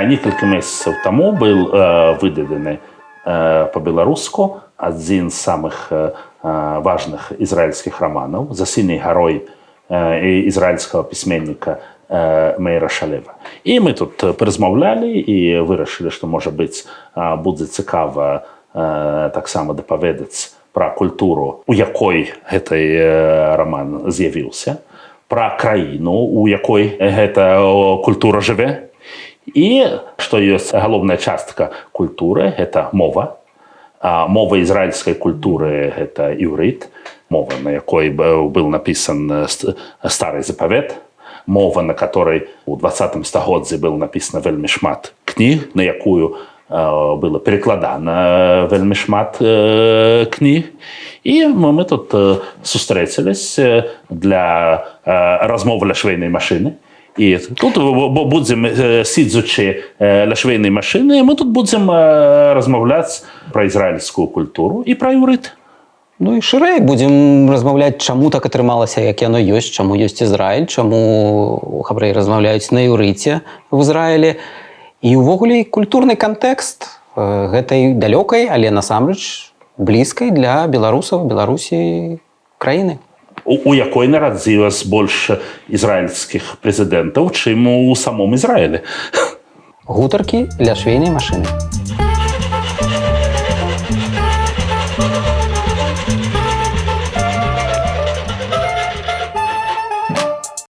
некалькі месяцаў таму был выдадзены по-беларуску адзін з самых важных ізраільскіх романаў «За сіняй гарой» ізраільскага пісьменніка Мейра Шалева. І мы тут паразмаўлялі і вырашылі, што, можа быць, будзе цікава таксама дапаведаць пра культуру, у якой гэты роман з'явіўся, пра краіну, у якой гэта культура жыве. І што ёсць галоўная частка культуры – гэта мова. Мова ізраільскай культуры – гэта іўрыт, мова, на якой быў напісан Стары Запавет, мова, на которой у 20 стагоддзі было написано вельмі шмат кніг, на якую было перекладана вельмі шмат кніг. І мы тут сустрэціліся для размовы ля швейнай машыны. І тут будзем, сидзячы ля швейнай машыны, мы тут будзем размаўляць пра ізраільскую культуру і пра іўрыт. Ну і шырэй будзем размаўляць, чаму так атрымалася, як яно ёсць, чаму ёсць Ізраіль, чаму габрэі размаўляюць на іўрыце в Ізраілі. І ўвогуле культурны кантэкст гэтай далёкай, але насамрэч блізкай для беларусаў, Беларусі краіны. У якой нарадзілася больш ізраільскіх прэзідэнтаў, чым у самом Ізраілі. Гутаркі ля швейнай машыны.